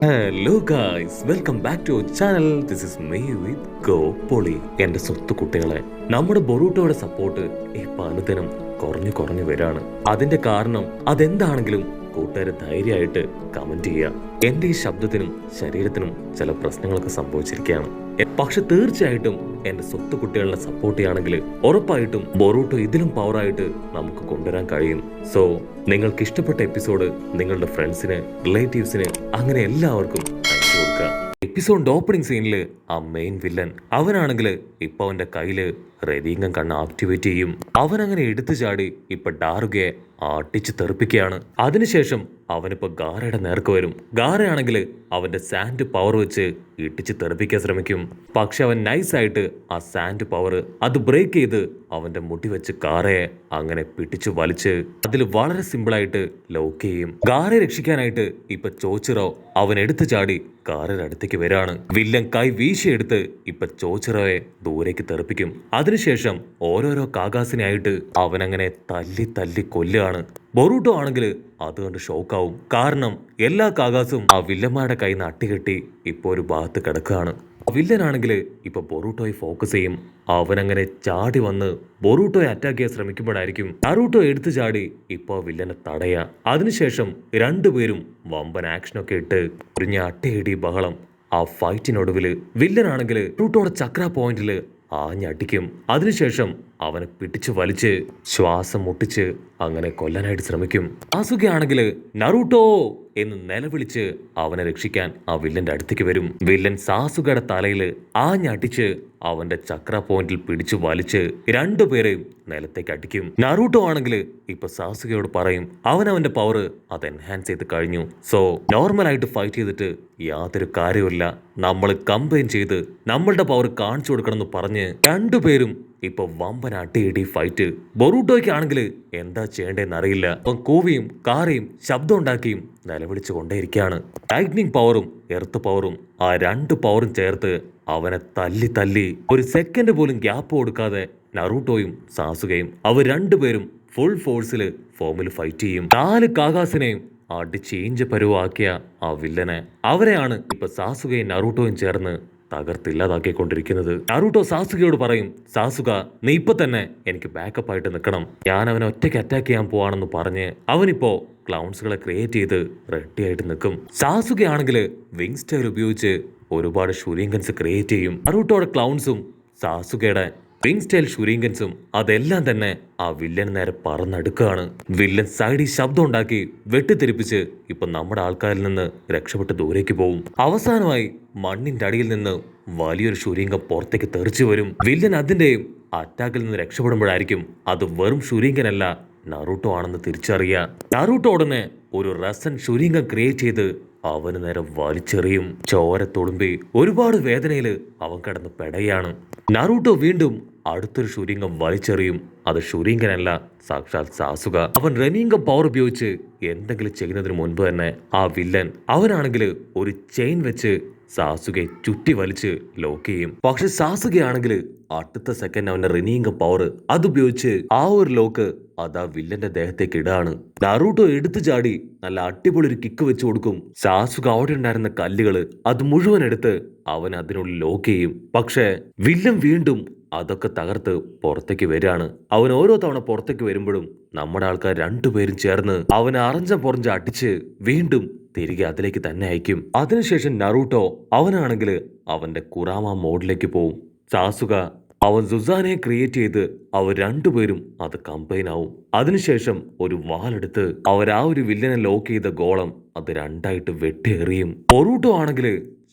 Hello guys, welcome back to channel. This is me with go പൊളി. എന്റെ സ്വത്ത് കുട്ടികളെ, നമ്മുടെ ബൊറൂട്ടോയുടെ സപ്പോർട്ട് ഇപ്പൊ അനുദിനം കുറഞ്ഞു കുറഞ്ഞു വരാണ്. അതിന്റെ കാരണം അതെന്താണെങ്കിലും കൂട്ടുകാരെ ധൈര്യമായിട്ട് കമന്റ് ചെയ്യുക. എന്റെ ഈ ശബ്ദത്തിനും ശരീരത്തിനും ചില പ്രശ്നങ്ങളൊക്കെ സംഭവിച്ചിരിക്കുകയാണ്. പക്ഷെ തീർച്ചയായിട്ടും എന്റെ സ്വത്ത് കുട്ടികളെ സപ്പോർട്ട് ചെയ്യുകയാണെങ്കിൽ ഉറപ്പായിട്ടും ബൊറൂട്ടോ ഇതിലും പവറായിട്ട് നമുക്ക് കൊണ്ടുവരാൻ കഴിയും. സോ നിങ്ങൾക്ക് ഇഷ്ടപ്പെട്ട എപ്പിസോഡ് നിങ്ങളുടെ ഫ്രണ്ട്സിന്, റിലേറ്റീവ്സിന്, അങ്ങനെ എല്ലാവർക്കും അയച്ചു കൊടുക്കുക. എപ്പിസോഡിന്റെ ഓപ്പണിംഗ് സീനില് ആ മെയിൻ വില്ലൻ അവനാണെങ്കിൽ ഇപ്പൊ അവന്റെ കയ്യില് റെദീങ്കം കണ്ണ് ആക്ടിവേറ്റ് ചെയ്യും. അവനങ്ങനെ എടുത്തു ചാടി ഇപ്പൊ ഡാറുകയെ അടിച്ച് തെറിപ്പിക്കുകയാണ്. അതിനുശേഷം അവനിപ്പോ ഗാരയുടെ നേർക്ക് വരും. ഗാരയാണെങ്കിൽ അവന്റെ സാൻഡ് പവർ വെച്ച് ഇടിച്ച് തെറിപ്പിക്കാൻ ശ്രമിക്കും. പക്ഷെ അവൻ നൈസായിട്ട് ആ സാൻഡ് പവർ അത് ബ്രേക്ക് ചെയ്ത് അവന്റെ മുടി വെച്ച് ഗാരയെ അങ്ങനെ പിടിച്ചു വലിച്ച് അതിൽ വളരെ സിമ്പിളായിട്ട് ലോക്ക് ചെയ്യും. ഗാരയെ രക്ഷിക്കാനായിട്ട് ഇപ്പൊ ചോച്ചിറോ അവൻ എടുത്തു ചാടി ഗാരയുടെ അടുത്തേക്ക് വരാണ്. വില്ലൻ കൈ വീശിയെടുത്ത് ഇപ്പൊ ചോച്ചിറോയെ ദൂരേക്ക് തെറിപ്പിക്കും. അതിനുശേഷം ഓരോരോ കാകാസിനായിട്ട് അവനങ്ങനെ തല്ലി തല്ലി കൊല്ലുകയാണ്. ബൊറൂട്ടോ ആണെങ്കിൽ അതുകൊണ്ട് ഷോക്കാവും. കാരണം എല്ലാ കാകാസും ആ വില്ലന്മാരുടെ കയ്യിൽ നിന്ന് അട്ടികെട്ടി ഇപ്പൊ ഒരു ഭാഗത്ത് കിടക്കുകയാണ്. വില്ലനാണെങ്കിൽ ഇപ്പൊ ബൊറൂട്ടോയെ ഫോക്കസ് ചെയ്യും. അവനങ്ങനെ ചാടി വന്ന് ബൊറൂട്ടോയെ അറ്റാക്ക് ചെയ്യാൻ ശ്രമിക്കുമ്പോഴായിരിക്കും നറൂട്ടോ എടുത്തു ചാടി ഇപ്പൊ വില്ലനെ തടയാ. അതിനുശേഷം രണ്ടുപേരും വമ്പൻ ആക്ഷനൊക്കെ ഇട്ട് ഒരു അട്ടയടി ബഹളം. ആ ഫൈറ്റിനൊടുവില് വില്ലനാണെങ്കിൽ നറൂട്ടോയുടെ ചക്ര പോയിന്റില് ആഞ്ഞടിക്കും. അതിനുശേഷം അവനെ പിടിച്ചു വലിച്ച് ശ്വാസം മുട്ടിച്ച് അങ്ങനെ കൊല്ലാനായിട്ട് ശ്രമിക്കും. സാസുകയാണെങ്കിൽ നറൂട്ടോ എന്ന് നിലവിളിച്ച് അവനെ രക്ഷിക്കാൻ ആ വില്ലന്റെ അടുത്തേക്ക് വരും. വില്ലൻ സാസുകയുടെ തലയിൽ ആഞ്ഞടിച്ച് അവന്റെ ചക്ര പോയിന്റിൽ പിടിച്ചു വലിച്ച് രണ്ടുപേരെയും നിലത്തേക്ക് അടിക്കും. നറൂട്ടോ ആണെങ്കിൽ ഇപ്പൊ സാസുകയോട് പറയും അവനവന്റെ പവർ അത് എൻഹാൻസ് ചെയ്ത് കഴിഞ്ഞു. സോ നോർമലായിട്ട് ഫൈറ്റ് ചെയ്തിട്ട് യാതൊരു കാര്യമില്ല, നമ്മൾ കമ്പൈൻ ചെയ്ത് നമ്മളുടെ പവർ കാണിച്ചു കൊടുക്കണം എന്ന് പറഞ്ഞ് രണ്ടുപേരും ഇപ്പൊ വമ്പൻ അട്ടിയിടി ഫൈറ്റ്. ബൊറൂട്ടോയ്ക്കാണെങ്കിൽ എന്താ ചെയ്യേണ്ടതെന്ന് അറിയില്ല. അവൻ കൂവിയും കാറയും ശബ്ദം ഉണ്ടാക്കിയും നിലവിളിച്ചു കൊണ്ടേയിരിക്കുകയാണ്. ലൈറ്റ്നിങ് പവറും എർത്ത് പവറും ആ രണ്ട് പവറും ചേർത്ത് അവനെ തല്ലി തല്ലി ഒരു സെക്കൻഡ് പോലും ഗ്യാപ്പ് കൊടുക്കാതെ നറൂട്ടോയും സാസുകയും അവർ രണ്ടുപേരും ഫുൾ ഫോഴ്സിൽ ഫോമിൽ ഫൈറ്റ് ചെയ്യും. 4 കാകാസിനെയും അടിച്ച് ഈഞ്ച പരുവാക്കിയ ആ വില്ലനെ അവരെയാണ് ഇപ്പൊ സാസുകയും നറൂട്ടോയും ചേർന്ന് തകർത്തില്ലാതാക്കിക്കൊണ്ടിരിക്കുന്നത്. നറൂട്ടോ സാസുകയോട് പറയും, സാസുക നീ ഇപ്പൊ തന്നെ എനിക്ക് ബാക്കപ്പ് ആയിട്ട് നിൽക്കണം, ഞാൻ അവനെ ഒറ്റയ്ക്ക് അറ്റാക്ക് ചെയ്യാൻ പോവാണെന്ന് പറഞ്ഞ് അവനിപ്പോ ക്ലൗൺസുകളെ ക്രിയേറ്റ് ചെയ്ത് റെഡി ആയിട്ട് നിൽക്കും. സാസുക ആണെങ്കിൽ വിങ് സ്റ്റൈൽ ഉപയോഗിച്ച് ഒരുപാട് ഷുരീങ്കൻസ് ക്രിയേറ്റ് ചെയ്യും. നറൂട്ടോയുടെ ക്ലൗൺസും സാസുകയുടെ വിങ് സ്റ്റൈൽ ഷുരീങ്കൻസും അതെല്ലാം തന്നെ ആ വില്ലന് നേരെ പറന്നെടുക്കുകയാണ്. വില്ലൻ സൈഡിൽ ശബ്ദം ഉണ്ടാക്കി വെട്ടിത്തെറിപ്പിച്ച് ഇപ്പൊ നമ്മുടെ ആൾക്കാരിൽ നിന്ന് രക്ഷപ്പെട്ട് ദൂരേക്ക് പോകും. അവസാനമായി മണ്ണിന്റെ അടിയിൽ നിന്ന് വലിയൊരു ഷുരീങ്കം പുറത്തേക്ക് തെറിച്ചു വരും. വില്ലൻ അതിന്റെയും അറ്റാക്കിൽ നിന്ന് രക്ഷപ്പെടുമ്പോഴായിരിക്കും അത് വെറും ഷുരീങ്കനല്ല, നറൂട്ടോ ആണെന്ന് തിരിച്ചറിയുക. നറൂട്ടോ ഉടനെ ഒരു റസൻ ഷുരീങ്കം ക്രിയേറ്റ് ചെയ്ത് അവന് നേരെ വലിച്ചെറിയും. ചോര തുളുമ്പി ഒരുപാട് വേദനയില് അവൻ കിടന്ന് പെടയാണ്. നറൂട്ടോ വീണ്ടും അടുത്തൊരു ഷുരീങ്കം വലിച്ചെറിയും. അത് ഷുരീങ്കനല്ല, സാക്ഷാൽ സാസുക. അവൻ റെനീങ്കം പവർ ഉപയോഗിച്ച് എന്തെങ്കിലും ചെയ്യുന്നതിന് മുൻപ് തന്നെ ആ വില്ലൻ അവനാണെങ്കിൽ ഒരു ചെയിൻ വെച്ച് സാസുകയെ ചുറ്റി വലിച്ച് ലോക്ക് ചെയ്യും. പക്ഷെ സാസുകയാണെങ്കിൽ അടുത്ത സെക്കൻഡ് അവന്റെ റെനീങ്കം പവർ അതുപയോഗിച്ച് ആ ഒരു ലോക്ക് അതാ വില്ലന്റെ ദേഹത്തേക്ക് ഇടാണ്. നറൂട്ടോ എടുത്തു ചാടി നല്ല അടിപൊളി ഒരു കിക്ക് വെച്ച് കൊടുക്കും. സാസുക അവിടെ ഉണ്ടായിരുന്ന കല്ലുകള് അത് മുഴുവൻ എടുത്ത് അവൻ അതിനുള്ളിൽ ലോക്ക് ചെയ്യും. പക്ഷേ വില്ലൻ വീണ്ടും അതൊക്കെ തകർത്ത് പുറത്തേക്ക് വരികയാണ്. അവൻ ഓരോ തവണ പുറത്തേക്ക് വരുമ്പോഴും നമ്മുടെ ആൾക്കാർ രണ്ടുപേരും ചേർന്ന് അവനെ അറഞ്ച പൊറഞ്ച അടിച്ച് വീണ്ടും തിരികെ അതിലേക്ക് തന്നെ അയക്കും. അതിനുശേഷം നറൂട്ടോ അവനാണെങ്കിൽ അവന്റെ കുറാമ മോഡിലേക്ക് പോവും. സാസുക അവൻ സുസാനെ ക്രിയേറ്റ് ചെയ്ത് അവർ രണ്ടുപേരും അത് കമ്പൈൻ ആവും. അതിനുശേഷം ഒരു വാളെടുത്ത് അവർ ആ ഒരു വില്ലനെ ലോക്ക് ചെയ്ത ഗോളം അത് രണ്ടായിട്ട് വെട്ടിയെറിയും. ബൊറൂട്ടോ ആണെങ്കിൽ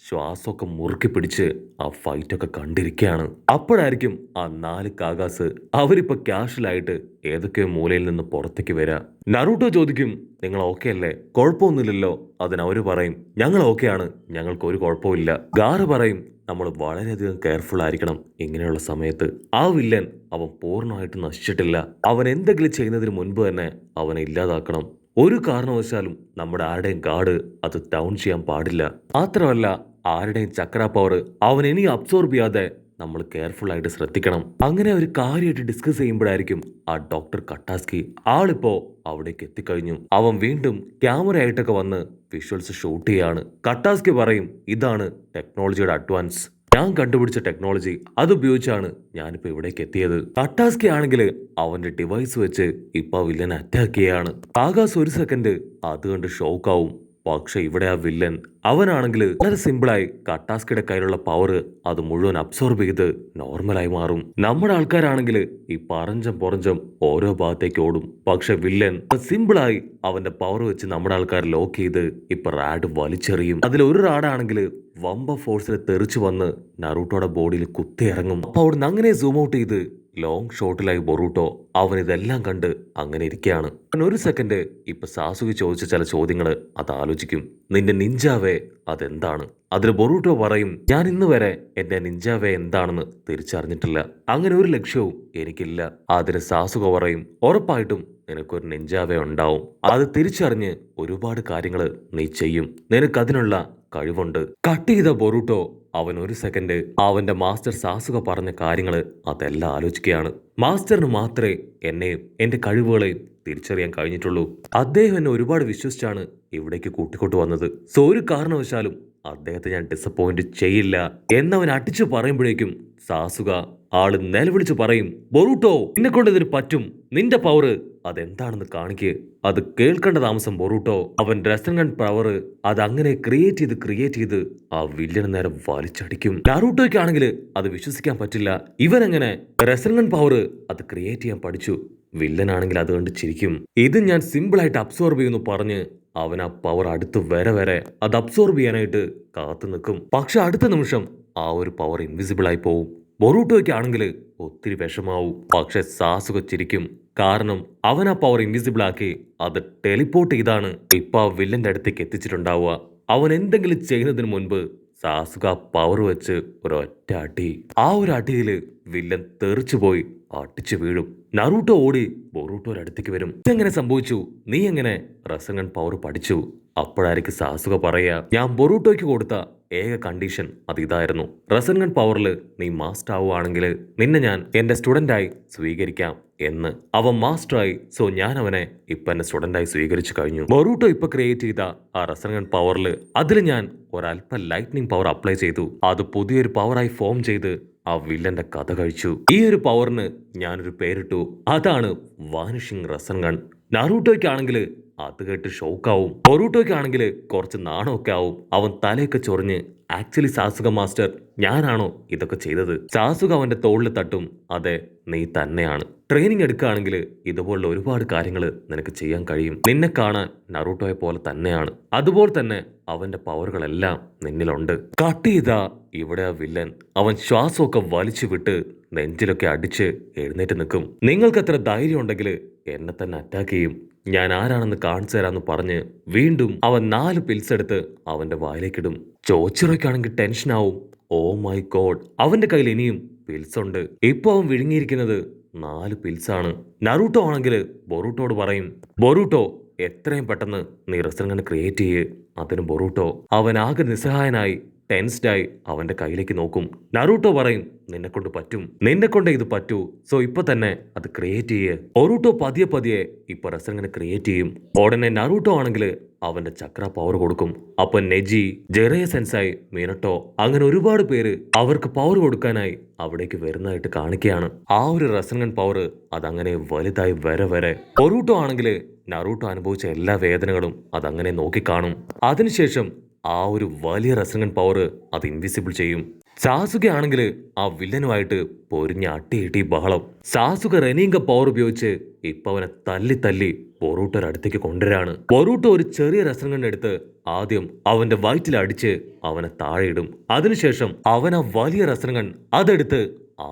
ശ്വാസമൊക്കെ മുറുക്കി പിടിച്ച് ആ ഫൈറ്റൊക്കെ കണ്ടിരിക്കുകയാണ്. അപ്പോഴായിരിക്കും ആ 4 കാകാസ് അവരിപ്പോ കാഷ്വലായിട്ട് ഏതൊക്കെയോ മൂലയിൽ നിന്ന് പുറത്തേക്ക് വരാ. നറൂട്ടോ ചോദിക്കും, നിങ്ങൾ ഓക്കെ അല്ലേ, കുഴപ്പമൊന്നുമില്ലല്ലോ? അതിനവര് പറയും, ഞങ്ങൾ ഓക്കെയാണ്, ഞങ്ങൾക്ക് ഒരു കുഴപ്പമില്ല. ഗാറ് പറയും, നമ്മൾ വളരെയധികം കെയർഫുൾ ആയിരിക്കണം ഇങ്ങനെയുള്ള സമയത്ത്. ആ വില്ലൻ അവൻ പൂർണ്ണമായിട്ട് നശിച്ചിട്ടില്ല, അവൻ എന്തെങ്കിലും ചെയ്യുന്നതിന് മുൻപ് തന്നെ അവനെ ഇല്ലാതാക്കണം. ഒരു കാരണവശാലും നമ്മുടെ ആരുടെയും ഗാർഡ് അത് ഡൗൺ ചെയ്യാൻ പാടില്ല. മാത്രമല്ല ആരുടെയും ചക്ര പവർ അവൻ ഇനി അബ്സോർബ് ചെയ്യാതെ നമ്മൾ കെയർഫുൾ ആയിട്ട് ശ്രദ്ധിക്കണം. അങ്ങനെ ഒരു കാര്യമായിട്ട് ഡിസ്കസ് ചെയ്യുമ്പോഴായിരിക്കും ആ ഡോക്ടർ കട്ടാസ്കി ആളിപ്പോ അവിടേക്ക് എത്തിക്കഴിഞ്ഞു. അവൻ വീണ്ടും ക്യാമറ ആയിട്ടൊക്കെ വന്ന് വിഷ്വൽസ് ഷൂട്ട് ചെയ്യാണ്. കട്ടാസ്കി പറയും ഇതാണ് ടെക്നോളജിയുടെ അഡ്വാൻസ്. ഞാൻ കണ്ടുപിടിച്ച ടെക്നോളജി അതുപയോഗിച്ചാണ് ഞാനിപ്പോ ഇവിടേക്ക് എത്തിയത്. കട്ടാസ്കി ആണെങ്കിൽ അവന്റെ ഡിവൈസ് വെച്ച് ഇപ്പൊ വില്ലനെ അറ്റാക്ക് ചെയ്യാണ്. ആകാശ് ഒരു സെക്കൻഡ് അത് കണ്ട് ഷോക്കാവും. പക്ഷെ ഇവിടെ ആ വില്ലൻ അവനാണെങ്കിൽ വളരെ സിമ്പിളായി കട്ടാസ്കിയുടെ കയ്യിലുള്ള പവർ അത് മുഴുവൻ അബ്സോർബ് ചെയ്ത് നോർമലായി മാറും. നമ്മുടെ ആൾക്കാരാണെങ്കിൽ ഈ പറഞ്ചം പുറഞ്ചം ഓരോ ഭാഗത്തേക്ക് ഓടും. പക്ഷെ വില്ലൻ സിമ്പിളായി അവന്റെ പവർ വെച്ച് നമ്മുടെ ആൾക്കാർ ലോക്ക് ചെയ്ത് ഇപ്പൊ റാഡ് വലിച്ചെറിയും. അതിൽ ഒരു റാഡാണെങ്കിൽ വമ്പ ഫോഴ്സിൽ തെറിച്ചു വന്ന് നറൂട്ടോയുടെ ബോഡിയിൽ കുത്തിയിറങ്ങും. അപ്പൊ അവിടുന്ന് അങ്ങനെ സൂം ഔട്ട് ചെയ്ത് ലോങ് ഷോട്ടിലായി ബൊറൂട്ടോ അവൻ ഇതെല്ലാം കണ്ട് അങ്ങനെ ഇരിക്കുകയാണ്. ഒരു സെക്കൻഡ് ഇപ്പൊ സാസുകി ചോദിച്ച ചില ചോദ്യങ്ങൾ അത് ആലോചിക്കും. നിന്റെ നിഞ്ചാവേ അതെന്താണ്? അതിൽ ബൊറൂട്ടോ പറയും ഞാൻ ഇന്ന് വരെ എന്റെ നിഞ്ചാവേ എന്താണെന്ന് തിരിച്ചറിഞ്ഞിട്ടില്ല. അങ്ങനെ ഒരു ലക്ഷ്യവും എനിക്കില്ല. അതിന് സാസുക പറയും ഉറപ്പായിട്ടും നിനക്കൊരു നിഞ്ചാവേ ഉണ്ടാവും. അത് തിരിച്ചറിഞ്ഞ് ഒരുപാട് കാര്യങ്ങൾ നീ ചെയ്യും. നിനക്കതിനുള്ള കഴിവുണ്ട്. കട്ട് ചെയ്ത ബൊറൂട്ടോ അവൻ ഒരു സെക്കൻഡ് അവന്റെ മാസ്റ്റർ സാസുക പറഞ്ഞ കാര്യങ്ങള് അതെല്ലാം ആലോചിക്കുകയാണ്. മാസ്റ്ററിന് മാത്രമേ എന്നെയും എന്റെ കഴിവുകളെയും തിരിച്ചറിയാൻ കഴിഞ്ഞിട്ടുള്ളൂ. അദ്ദേഹം എന്നെ ഒരുപാട് വിശ്വസിച്ചാണ് ഇവിടേക്ക് കൂട്ടിക്കൊണ്ടു വന്നത്. സോ ഒരു കാരണവശാലും അദ്ദേഹത്തെ ഞാൻ ഡിസപ്പോയിന്റ് ചെയ്യില്ല എന്നവൻ അടിച്ചു പറയുമ്പോഴേക്കും സാസുക ആള് നിലവിളിച്ച് പറയും ബൊറൂട്ടോ നിന്നെ കൊണ്ട് ഇതിന് പറ്റും. നിന്റെ പവർ അതെന്താണെന്ന് കാണിക്ക്. അത് കേൾക്കേണ്ട താമസം ബൊറൂട്ടോ. അവൻ റെസനന്റ് പവർ അത് അങ്ങനെ ക്രിയേറ്റ് ചെയ്ത് ആ വില്ലന് നേരെ വലിച്ചടിക്കും. നാറൂട്ടോയ്ക്കാണെങ്കിൽ അത് വിശ്വസിക്കാൻ പറ്റില്ല. ഇവനെങ്ങനെ റെസനന്റ് പവർ അത് ക്രിയേറ്റ് ചെയ്യാൻ പഠിച്ചു? വില്ലനാണെങ്കിൽ അത് കണ്ട് ചിരിക്കും. ഇത് ഞാൻ സിമ്പിൾ ആയിട്ട് അബ്സോർബ് ചെയ്യുന്നു പറഞ്ഞ് അവൻ ആ പവർ അടുത്ത് വരെ അത് അബ്സോർബ് ചെയ്യാനായിട്ട് കാത്തു നിൽക്കും. പക്ഷെ അടുത്ത നിമിഷം ആ ഒരു പവർ ഇൻവിസിബിൾ ആയി പോവും. ബൊറൂട്ടോയ്ക്ക് ആണെങ്കിൽ ഒത്തിരി വിഷമാവും. പക്ഷെ സാസുക ചിരിക്കും. കാരണം അവൻ ആ പവർ ഇൻവിസിബിൾ ആക്കി അത് ടെലിപ്പോർട്ട് ചെയ്താണ് ഇപ്പൊ ആ വില്ലന്റെ അടുത്തേക്ക് എത്തിച്ചിട്ടുണ്ടാവുക. അവൻ എന്തെങ്കിലും ചെയ്യുന്നതിന് മുൻപ് സാസുക പവർ വെച്ച് ഒരൊറ്റ അടി. ആ ഒരു അടിയില് വില്ലൻ തെറിച്ചു പോയി അടിച്ചു വീഴും. നറൂട്ടോ ഓടി ബൊറൂട്ടോയുടെ അടുത്തേക്ക് വരും. ഇതെങ്ങനെ സംഭവിച്ചു? നീ എങ്ങനെ റസംഗൻ പവർ പഠിച്ചു? അപ്പോഴായിരിക്കും സാസുക പറയാ ഞാൻ ബൊറൂട്ടോയ്ക്ക് കൊടുത്ത ഏക കണ്ടീഷൻ അത് ഇതായിരുന്നു. റസൻഗൺ പവറിൽ നീ മാസ്റ്റർ ആവുകയാണെങ്കിൽ നിന്നെ ഞാൻ എന്റെ സ്റ്റുഡന്റായി സ്വീകരിക്കാം എന്ന്. അവൻ മാസ്റ്ററായി. സോ ഞാൻ അവനെ ഇപ്പൊ എന്റെ സ്റ്റുഡന്റായി സ്വീകരിച്ചു കഴിഞ്ഞു. ബൊറൂട്ടോ ഇപ്പൊ ക്രിയേറ്റ് ചെയ്ത ആ റസൻഗൺ പവറിൽ അതിൽ ഞാൻ ഒരല്പം ലൈറ്റ്നിങ് പവർ അപ്ലൈ ചെയ്തു. അത് പുതിയൊരു പവറായി ഫോം ചെയ്ത് ആ വില്ലന്റെ കഥ കഴിച്ചു. ഈ ഒരു പവറിന് ഞാനൊരു പേരിട്ടു. അതാണ് വാനിഷിംഗ് റസൻഗൺ. നാറൂട്ടോയ്ക്കാണെങ്കിൽ അത് കേട്ട് ഷോക്കാവും. ബൊറൂട്ടോയ്ക്കാണെങ്കിൽ കുറച്ച് നാണമൊക്കെ ആവും. അവൻ തലയൊക്കെ ചൊറിഞ്ഞ് ആക്ച്വലി സാസുക മാസ്റ്റർ ഞാനാണോ ഇതൊക്കെ ചെയ്തത്? സാസുക അവന്റെ തോളിൽ തട്ടും. അതെ നീ തന്നെയാണ്. ട്രെയിനിങ് എടുക്കുകയാണെങ്കിൽ ഇതുപോലുള്ള ഒരുപാട് കാര്യങ്ങൾ നിനക്ക് ചെയ്യാൻ കഴിയും. നിന്നെ കാണാൻ നറൂട്ടോയെ പോലെ തന്നെയാണ്. അതുപോലെ തന്നെ അവന്റെ പവറുകളെല്ലാം നിന്നിലുണ്ട്. കട്ട് ചെയ്താ ഇവിടെ ആ വില്ലൻ അവൻ ശ്വാസമൊക്കെ വലിച്ചു വിട്ട് നെഞ്ചിലൊക്കെ അടിച്ച് എഴുന്നേറ്റ് നിൽക്കും. നിങ്ങൾക്ക് എത്ര ധൈര്യം ഉണ്ടെങ്കിൽ എന്നെ തന്നെ അറ്റാക്ക് ചെയ്യും. ഞാൻ ആരാണെന്ന് കാണിച്ചു തരാന്ന് പറഞ്ഞ് വീണ്ടും അവൻ 4 പിൽസ് എടുത്ത് അവന്റെ വായിലേക്കിടും. ചോച്ചിറോയ്ക്കാണെങ്കിൽ ടെൻഷനാവും. ഓ മൈ ഗോഡ്, അവന്റെ കയ്യിൽ ഇനിയും പിൽസ് ഉണ്ട്. ഇപ്പൊ അവൻ വിഴുങ്ങിയിരിക്കുന്നത് 4 പിൽസാണ്. നറൂട്ടോ ആണെങ്കിൽ ബൊറൂട്ടോട് പറയും ബൊറൂട്ടോ എത്രയും പെട്ടെന്ന് നീ റസൻഗൺ ക്രിയേറ്റ് ചെയ്യ്. അതിന് ബൊറൂട്ടോ അവൻ ആകെ നിസ്സഹായനായി ടെൻസ്ഡായി അവന്റെ കയ്യിലേക്ക് നോക്കും. നറൂട്ടോ പറയും നിന്നെ കൊണ്ട് പറ്റും. നിന്നെ കൊണ്ട് ഇത് പറ്റൂ. സോ ഇപ്പൊ തന്നെ അത് ക്രിയേറ്റ് ചെയ്യ്. ബൊറൂട്ടോ പതിയെ ഇപ്പൊ റസൻഗൺ ക്രിയേറ്റ് ചെയ്യും. ഉടനെ നറൂട്ടോ ആണെങ്കിൽ അവന്റെ ചക്ര പവർ കൊടുക്കും. അപ്പൊ നെജി, ജെറയ സെൻസായി, മിനട്ടോ അങ്ങനെ ഒരുപാട് പേര് അവർക്ക് പവർ കൊടുക്കാനായി അവിടേക്ക് വരുന്നതായിട്ട് കാണിക്കുകയാണ്. ആ ഒരു റസൻഗൺ പവർ അതങ്ങനെ വലുതായി വരെ ബൊറൂട്ടോ ആണെങ്കിൽ നറൂട്ടോ അനുഭവിച്ച എല്ലാ വേദനകളും അതങ്ങനെ നോക്കിക്കാണും. അതിനുശേഷം ആ ഒരു വലിയ റസൻഗൺ പവർ അത് ഇൻവിസിബിൾ ചെയ്യും. സാസുക ആണെങ്കിൽ ആ വില്ലനുമായിട്ട് പൊരിഞ്ഞ അട്ടിയിട്ടി ബഹളം. സാസുക റെനീങ്ക പവർ ഉപയോഗിച്ച് ഇപ്പൊ അവനെ തല്ലി ബൊറൂട്ടോ അടുത്തേക്ക് കൊണ്ടുവരാണ്. ബൊറൂട്ടോ ഒരു ചെറിയ റസൻഗൺ എടുത്ത് ആദ്യം അവന്റെ വയറ്റിൽ അടിച്ച് അവനെ താഴെയിടും. അതിനുശേഷം അവൻ ആ വലിയ റസൻഗൺ അതെടുത്ത്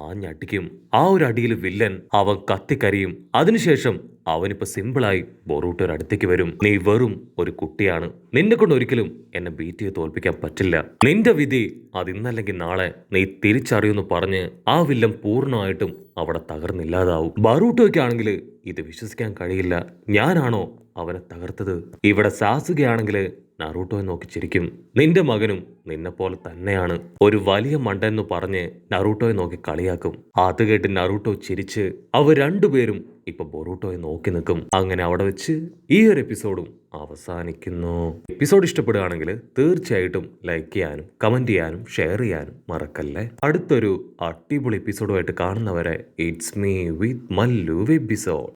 ആഞ്ഞടിക്കും. ആ ഒരു അടിയിൽ വില്ലൻ അവൻ കത്തിക്കരിയും. അതിനുശേഷം അവനിപ്പോ സിമ്പിളായി ബൊറൂട്ടോ അടുത്തേക്ക് വരും. നീ വെറും ഒരു കുട്ടിയാണ്. നിന്നെ കൊണ്ട് ഒരിക്കലും എന്നെ ബീറ്റ് ചെയ്ത് തോൽപ്പിക്കാൻ പറ്റില്ല. നിന്റെ വിധി അതിന്നല്ലെങ്കിൽ നാളെ നീ തിരിച്ചറിയുമെന്ന് പറഞ്ഞ് ആ വില്ലൻ പൂർണ്ണമായിട്ടും അവിടെ തകർന്നില്ലാതാവും. ബൊറൂട്ടോയ്ക്കാണെങ്കിൽ ഇത് വിശ്വസിക്കാൻ കഴിയില്ല. ഞാനാണോ അവനെ തകർത്തത്? ഇവിടെ സാസുകയാണെങ്കിൽ നറൂട്ടോയെ നോക്കി ചിരിക്കും. നിന്റെ മകനും നിന്നെ പോലെ തന്നെയാണ് ഒരു വലിയ മണ്ടെന്ന് പറഞ്ഞ് നറൂട്ടോയെ നോക്കി കളിയാക്കും. അത് കേട്ട് നറൂട്ടോ ചിരിച്ച് അവർ രണ്ടുപേരും ഇപ്പൊ ബൊറൂട്ടോയെ നോക്കി നിൽക്കും. അങ്ങനെ അവിടെ വെച്ച് ഈ ഒരു എപ്പിസോഡും അവസാനിക്കുന്നു. എപ്പിസോഡ് ഇഷ്ടപ്പെടുകയാണെങ്കിൽ തീർച്ചയായിട്ടും ലൈക്ക് ചെയ്യാനും കമന്റ് ചെയ്യാനും ഷെയർ ചെയ്യാനും മറക്കല്ലേ. അടുത്തൊരു അടിപൊളി എപ്പിസോഡുമായിട്ട് കാണുന്നവരെ it's me with Mallu episode.